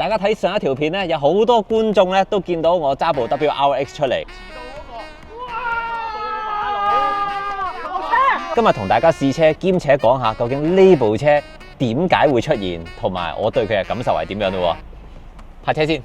大家睇上一條片咧，有好多觀眾咧都見到我揸部 WRX 出嚟。今日同大家試車，兼且講下究竟呢部車點解會出現，同埋我對佢嘅感受係點樣咯喎。泊車先。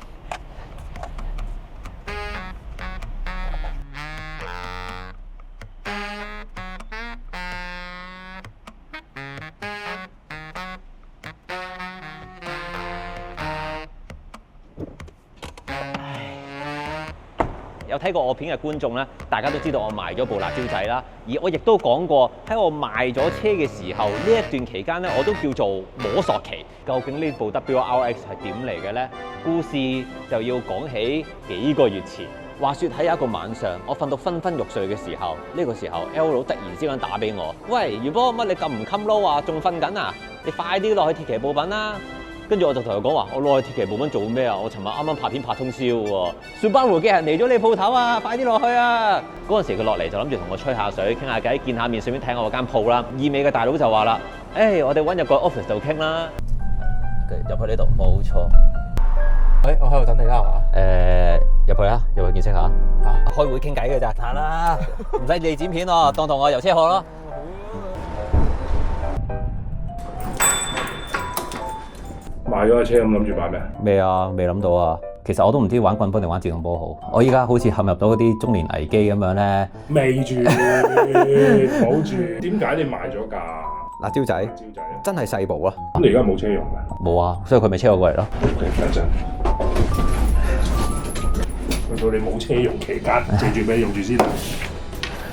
有睇過我片嘅觀眾咧，大家都知道我賣咗部辣椒仔啦。而我亦都講過，喺我賣咗車嘅時候，呢一段期間咧，我都叫做摸索期。究竟呢部 WRX 係點嚟嘅呢？故事就要講起幾個月前。話說喺有一個晚上，我瞓到昏昏欲睡嘅時候，呢個時候 L 佬突然之間打俾我，喂，余波，乜你咁唔襟撈啊？仲瞓緊啊？你快啲落去鐵騎部品啦！跟住我就同佢講話，我落去鐵騎部品做咩啊？我尋日啱啱拍片拍通宵喎，Subaru嘅人嚟咗你鋪頭啊，快啲落去啊！嗰陣時佢落嚟就諗住同我吹下水、傾下偈、見下面，順便睇我間鋪啦。意味嘅大佬就話啦，我哋揾入個 office 度傾啦。入去呢度冇錯。我喺度等你啦，係嘛？入去啦，入去見識下。開會傾偈嘅咋，行啦，唔使你剪片喎，當同我遊車河咯。買咗架車咁諗住買咩？咩啊？未諗到啊！其實我都唔知玩棍波定玩自動波好。我依家好似陷入到嗰啲中年危機咁樣咧。未住，保住。點解你賣咗架辣椒仔？辣椒仔啊？真係細部啊！咁你而家冇車用㗎？冇啊，所以佢咪車我過嚟咯。等陣，去到你冇車用期間，借住俾你用住先啦。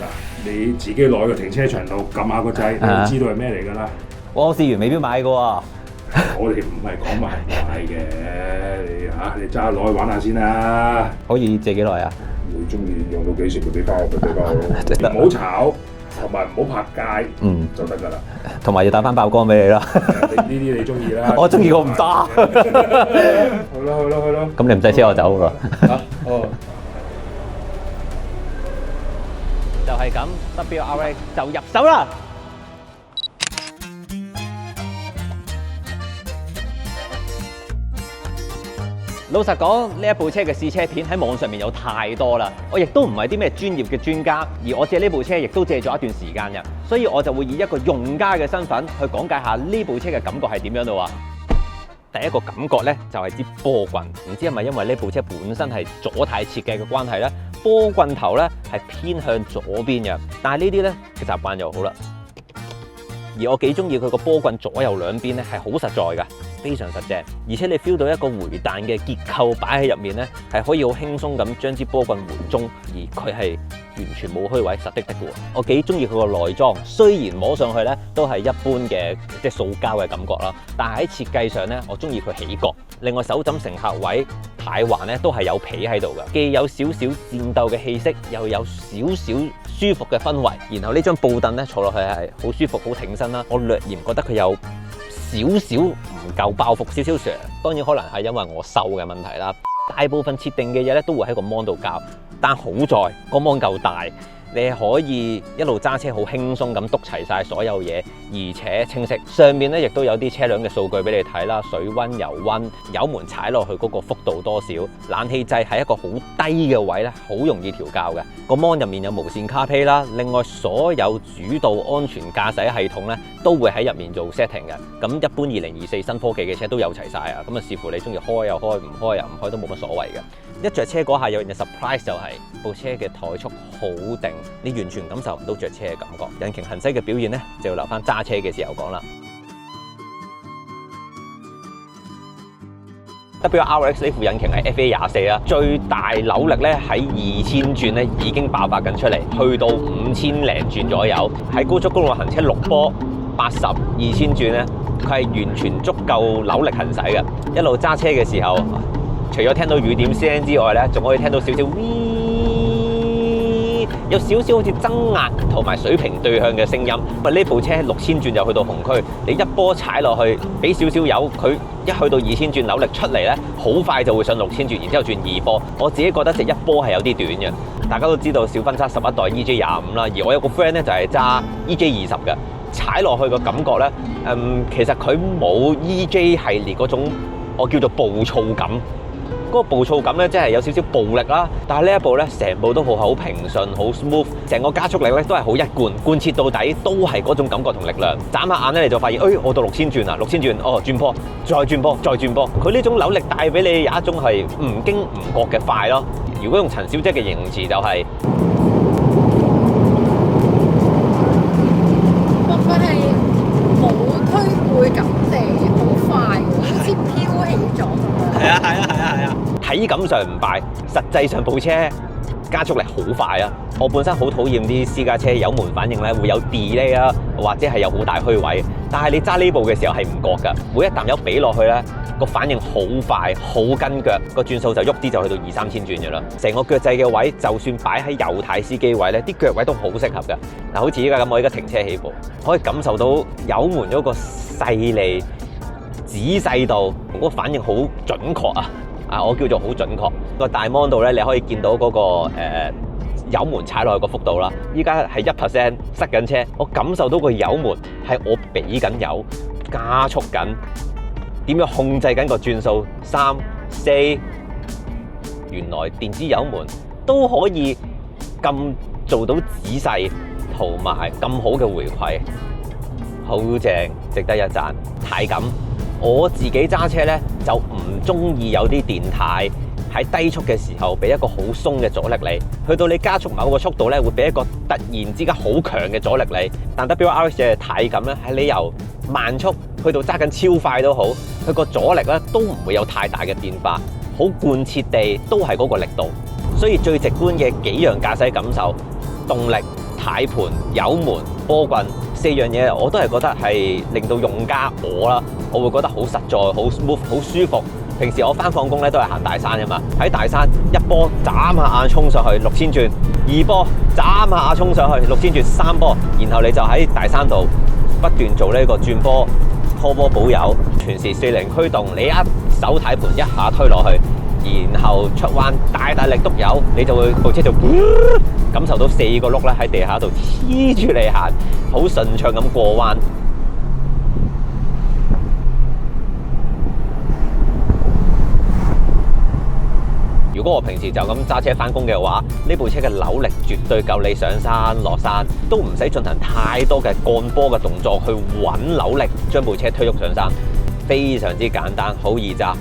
嗱，你自己攞個停車場度撳下個掣，你就知道係咩嚟㗎啦。我試完未必買㗎喎。我哋唔係講埋買嘅，你揸攞去玩下先啦。可以借幾耐啊？你中意用到幾時咪俾翻我，唔好炒，同埋唔好拍街，就得㗎啦。同埋要打翻爆光俾你啦。呢啲你中意啦。我中意我唔打。去咯。咁你唔使車我走㗎。哦。就係咁 ，WRX 就入手啦。老實講，呢一部車嘅試車片喺網上面有太多啦，我亦都唔係啲咩專業嘅專家，而我借呢部車亦都借咗一段時間嘅，所以我就會以一個用家嘅身份去講解下呢部車嘅感覺係點樣咯喎。第一個感覺呢，就係支波棍，唔知係咪因為呢部車本身係左軚設計嘅關係呢，波棍頭呢係偏向左邊嘅，但係呢啲呢嘅習慣就好啦。而我幾中意佢個波棍左右兩邊咧係好實在㗎，非常實淨，而且你 feel 到一個回彈嘅結構擺喺入面咧，係可以好輕鬆咁將支波棍回中，而佢係完全冇虛位，實的嘅喎。我幾中意佢個內裝，雖然摸上去咧都係一般嘅即係塑膠嘅感覺啦，但係喺設計上咧，我中意佢起角。另外手枕乘客位軚環咧都係有皮喺度㗎，既有少少戰鬥嘅氣息，又有少少舒服嘅氛圍。然後呢張布凳咧坐落去係好舒服、好挺身啦。我略嫌覺得佢有少少唔夠包覆，少少上。當然可能係因為我瘦嘅問題啦。大部分設定嘅嘢咧都會喺個 mon 度教，但好在個 mon 夠大。你可以一路揸車好輕鬆咁篤齊晒所有嘢，而且清晰。上面咧亦都有啲車輛嘅數據俾你睇啦，水溫、油溫、油門踩落去嗰個幅度多少，冷氣掣係一個好低嘅位咧，好容易調校嘅。個 mon 入面有無線 CarPlay 啦，另外所有主導安全駕駛系統咧都會喺入面做 setting 嘅。咁一般2024新科技嘅車都有齊晒啊，咁啊視乎你中意開又開，唔開又唔開都冇乜所謂嘅。一着車嗰下有人嘅 surprise 就係部車嘅怠速好定，你完全感受唔到着車嘅感覺。引擎行駛嘅表現咧，就要留翻揸車嘅時候講啦。WRX 呢副引擎係 FA24啦，最大扭力咧喺2000轉咧已經爆發緊出嚟，去到5000零轉左右。喺高速公路行車6波80、2000轉咧，佢係完全足夠扭力行駛嘅。一路揸車嘅時候，除咗聽到雨點聲之外咧，仲可以聽到少少 V， 有少少好似增壓同埋水平對向嘅聲音。因為呢部車6000轉就去到紅區，你一波踩落去，俾少少油，佢一去到2000轉扭力出嚟咧，好快就會上6000轉，然之後轉2波。我自己覺得隻一波係有啲短嘅。大家都知道小分叉11代 EJ25 啦，而我有個 friend 咧就係揸 EJ20嘅，踩落去個感覺咧，其實佢冇 EJ 系列嗰種我叫做暴躁感。嗰個暴躁感咧，即係有少少暴力啦。但係呢一部咧，成部都好平順，好 smooth， 成個加速力咧都係好一貫，貫徹到底都係嗰種感覺同力量。眨下眼咧，你就發現，我到6000轉啦，6000轉，轉波，再轉波，再轉波。佢呢種扭力帶俾你有一種係唔經唔覺嘅快咯。如果用陳小姐嘅形容詞就係、佢係冇推背感地好快，好似飄起咗咁樣。係啊！體感上唔敗，實際上部車加速力好快啊！我本身好討厭啲私家車油門反應咧會有 delay 啊，或者係有好大虛位。但係你揸呢部嘅時候係唔覺㗎，每一啖油俾落去咧，個反應好快，好跟腳，個轉數就喐啲就去到2-3千轉㗎啦。成個腳掣嘅位，就算擺喺右軚司機位咧，啲腳位都好適合㗎。嗱，好似依家咁，我依家停車起步，可以感受到油門嗰個細膩、仔細度，嗰個反應好準確啊！我叫做好準確。個大 mon 度咧，你可以見到嗰個油門踩落去個幅度啦。依家係1%塞緊車，我感受到個油門係我俾緊油，加速緊，點樣控制緊個轉數3、4。原來電子油門都可以咁做到仔細同埋咁好嘅回饋，好正，值得一讚。體感。我自己揸車咧就唔中意有啲電軚喺低速嘅時候俾一個好鬆嘅阻力你，去到你加速某個速度咧會俾一個突然之間好強嘅阻力你。但 WRX 嘅體感咧係你由慢速去到揸緊超快都好，佢個阻力咧都唔會有太大嘅變化，好貫徹地都係嗰個力度。所以最直觀嘅幾樣駕駛感受，動力、軚盤、油門、波棍4樣嘢，我都係覺得係令到用家我會覺得好實在、好 smooth、好舒服。平時我返放工咧都係行大山㗎嘛，喺大山一波眨下眼衝上去6000轉，2波眨下眼衝上去6000轉，3波，然後你就喺大山度不斷做呢個轉波、拖波保油，全時4輪驅動，你一手軚盤一下推落去，然後出彎大力篤油，你就會部車就感受到4個轆咧喺地下度黐住你行，好順暢咁過彎。如果我平時就咁揸車返工嘅話，呢部車嘅扭力絕對夠你上山落山，都唔使進行太多嘅幹波嘅動作去揾扭力，將部車推喐上山，非常之簡單，好易揸。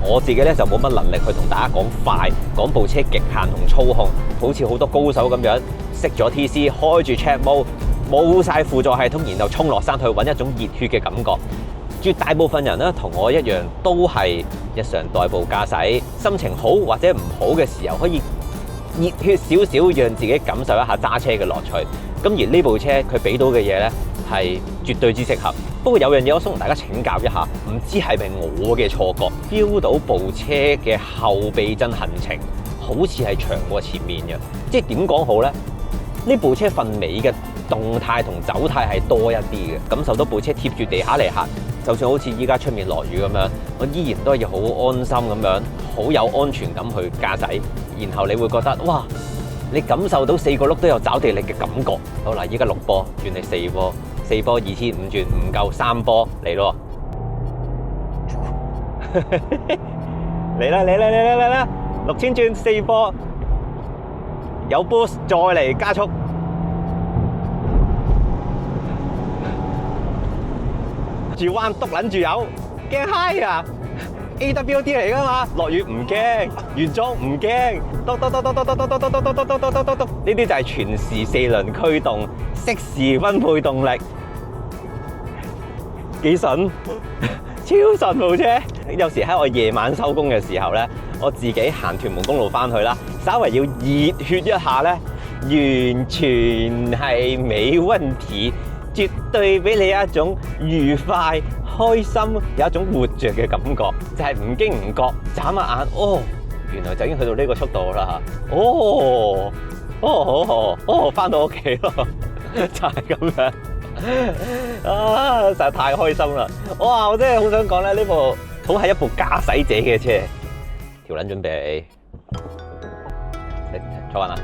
我自己咧就冇乜能力去同大家講快，講部車極限同操控，好似好多高手咁樣熄咗 TC， 開住 Check Mode， 冇晒輔助系統，然後衝落山去揾一種熱血嘅感覺。絕大部分人咧同我一樣，都係日常代步駕駛，心情好或者唔好嘅時候，可以熱血少少，讓自己感受一下揸車嘅樂趣。咁而呢部車佢俾到嘅嘢咧，係絕對之適合。不過有樣嘢我想同大家請教一下，唔知係咪我嘅錯覺 ，feel 到部車嘅後避震行程好似係長過前面嘅，即係點講好咧？呢部車份尾嘅動態同走態係多一啲嘅，感受到部車貼住地下嚟行。就算好似依家出面落雨咁樣，我依然都係好安心咁樣，好有安全感去駕駛。然後你會覺得哇，你感受到4個轆都有抓地力嘅感覺。好啦，依家6波轉你4波，4波2500轉唔夠3波嚟咯，嚟啦，6000轉4波，有 boost 再嚟加速。住彎篤撚住油，驚嗨啊 ！AWD 嚟噶嘛，落雨唔驚，原裝唔驚，篤，呢啲就係全時4輪驅動，適時分配動力，幾順，超順部車。有時喺我夜晚收工嘅時候咧，我自己行屯門公路翻去啦，稍為要熱血一下咧，完全係冇問題。絕對俾你一種愉快、開心，有一種活着嘅感覺，就係唔經唔覺，眨下眼，原來就已經去到呢個速度啦，翻到屋企咯，就係咁樣，實在太開心啦！哇，我真係好想講咧，呢部好係一部駕駛者嘅車，條撚準備，坐穩啦。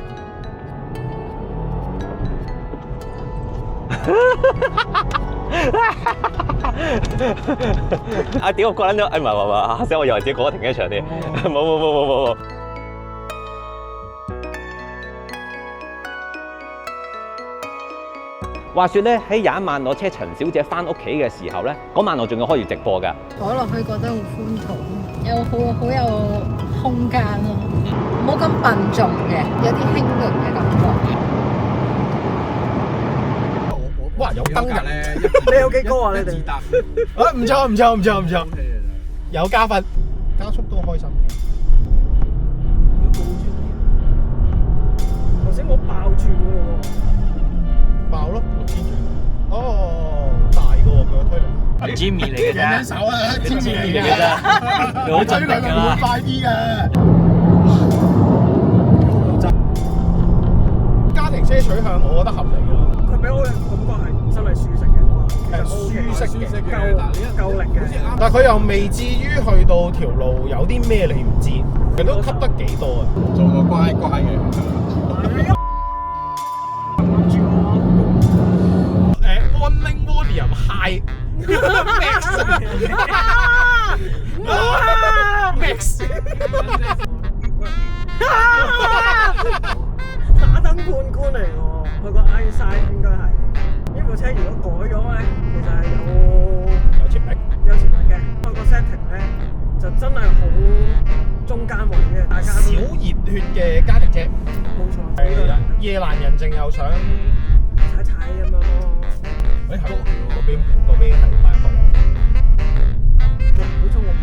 啊屌！我過撚咗，唔係，嚇死我！以為自己過咗停車場添，冇。話說咧，喺有一晚我車陳小姐翻屋企嘅時候咧，嗰晚我仲要開住直播㗎。坐落去覺得好寬敞，有好有空間咯，冇咁笨重嘅，有啲輕盈嘅感覺。哇！有燈㗎咧，你有幾高啊？你哋啊，唔錯，有加分，加速都開心。頭先我爆住㗎喎，爆咯，6000轉。哦，大個喎佢個推力。係 Jimmy 嚟嘅啫，手啊，Jimmy 嚟嘅啫，你好盡力㗎啦。快啲嘅。家庭車取向，我覺得合理咯。佢俾我嘅感覺係真係舒適嘅，係舒適嘅，夠力嘅。但係佢又未至於去到條路有啲咩你唔知，佢都吸得幾多啊！做個乖嘅。Morning Volume High Max 打燈判官嚟喎，佢個 eyesight 應該係呢部車如果改咗咧，其實係有潛力嘅。佢個 setting 咧就真係好中間位嘅，大家小熱血嘅家庭車，冇錯。夜闌人靜又想踩咁樣咯。誒係嗰邊係大學，好彩我冇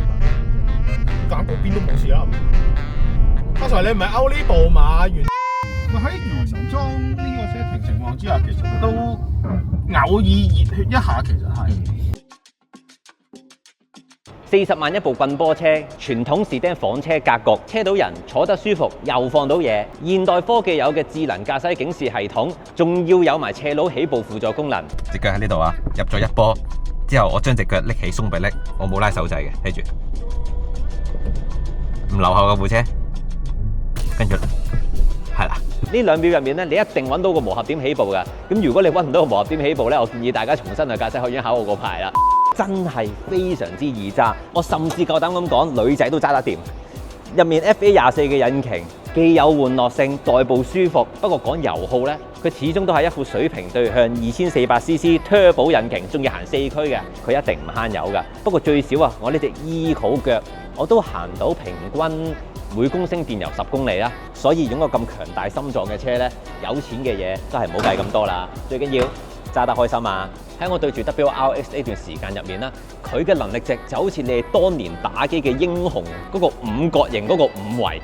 揀嗰邊都冇事啦。剛才你唔係勾呢部馬原喺原裝呢個setting情況之下，其實都偶爾熱血一下，其實係。40萬一部棍波車，傳統士釘房車格局，車到人坐得舒服，又放到嘢。現代科技有嘅智能駕駛警示系統，仲要有埋斜路起步輔助功能。隻腳喺呢度啊，入咗一波之後，我將隻腳拎起鬆臂拎，我冇拉手掣嘅，睇住唔留後嘅部車，跟住係啦。呢2秒入面咧，你一定揾到個磨合點起步㗎。咁如果你揾唔到個磨合點起步咧，我建議大家重新去駕駛學院考我個牌啦。真係非常之易揸，我甚至夠膽咁講，女仔都揸得掂。入面 FA24嘅引擎，既有玩樂性，代步舒服。不過講油耗呢，佢始終都係一副水平對向 2400cc Turbo 引擎，仲要行4驅嘅，佢一定唔慳油㗎。不過最少啊，我呢隻 Eco 腳我都行到平均每公升電油10公里啦。所以擁有咁強大心臟嘅車呢，有錢嘅嘢都係唔好計咁多啦。最緊要揸得開心啊！喺我對住 WRX 呢段時間入面啦，佢嘅能力值就好似你哋當年打機嘅英雄嗰個5角形嗰個5維，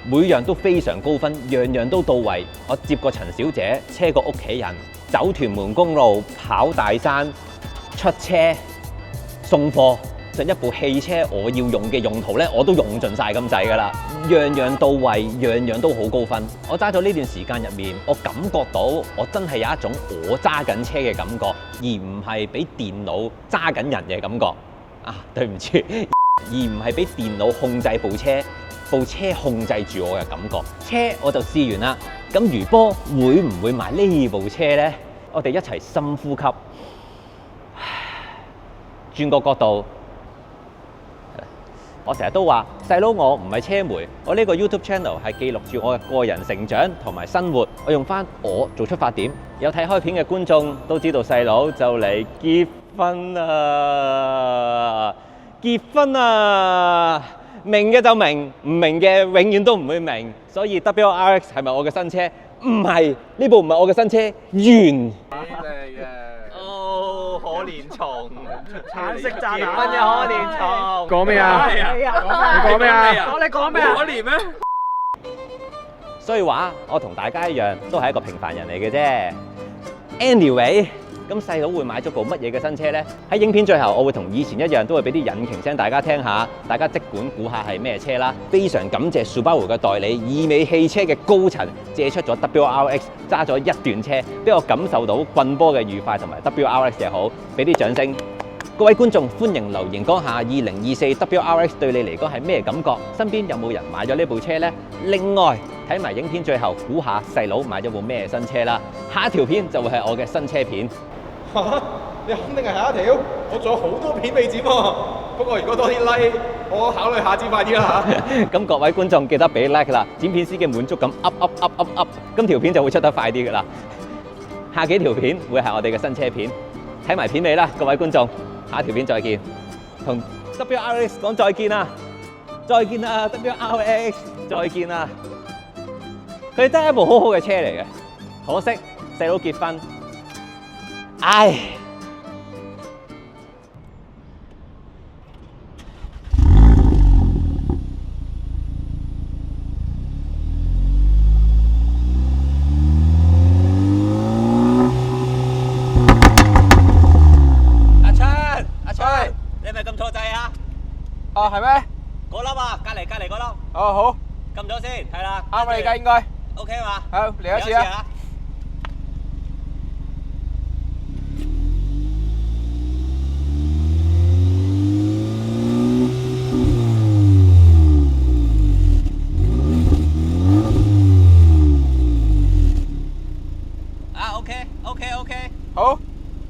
每樣都非常高分，樣樣都到位。我接過陳小姐，車過屋企人，走屯門公路，跑大山，出車，送貨。就一部汽車我要用嘅用途咧，我都用盡晒咁滯㗎啦，樣樣到位，樣樣都好高分。我揸咗呢段時間入面，我感覺到我真係有一種我揸緊車嘅感覺，而唔係俾電腦揸緊人嘅感覺。啊，對唔住，而唔係俾電腦控制部車控制住我嘅感覺。車我就試完啦，咁餘波會唔會買呢部車呢？我哋一齊深呼吸，轉個角度。我成日都話細佬，我唔係車媒，我呢個 YouTube channel 係記錄住我嘅個人成長同埋生活，我用翻我做出發點。有睇開片嘅觀眾都知道細佬就嚟結婚啦，結婚啦！明嘅就明，唔明嘅永遠都唔會明。所以 WRX 係咪我嘅新車？唔係，呢部唔係我嘅新車。完。哦，可憐蟲，橙色炸彈，結婚嘅可憐蟲。講咩啊？你講咩啊？你講咩啊？可憐咩？所以話我同大家一樣，都係一個平凡人嚟嘅啫。Anyway，咁細佬會買咗部乜嘢嘅新車呢？喺影片最後，我會同以前一樣，都會俾啲引擎聲大家聽下，大家即管估下係咩車啦。非常感謝 Subaru 嘅代理意美汽車嘅高層借出咗 WRX， 揸咗一段車，俾我感受到棍波嘅愉快同埋 WRX 嘅好，俾啲掌聲。各位觀眾歡迎留言講下2024 WRX 對你嚟講係咩感覺？身邊有冇人買咗呢部車呢？另外睇埋影片最後估下細佬買咗部咩新車啦！下一條片就會係我嘅新車片。嚇！你肯定係下一條？我仲有好多片未剪喎。不過如果多啲 like，我考慮下剪快啲啦嚇。咁各位觀眾記得俾 like 啦，剪片師嘅滿足感 up，咁條片就會出得快啲噶啦。下幾條片會係我哋嘅新車片，睇埋片尾啦，各位觀眾，下一條片再見，同 WRX 講再見啦，再見啦 WRX， 再見啦。佢真係一部好好嘅車嚟嘅，可惜細佬結婚，唉。你咪撳錯掣啊！哦，係咩？嗰粒啊，隔離嗰粒。哦，好，撳咗先，係啦。啱你㗎應該。 OK 嘛？好，嚟一次啊！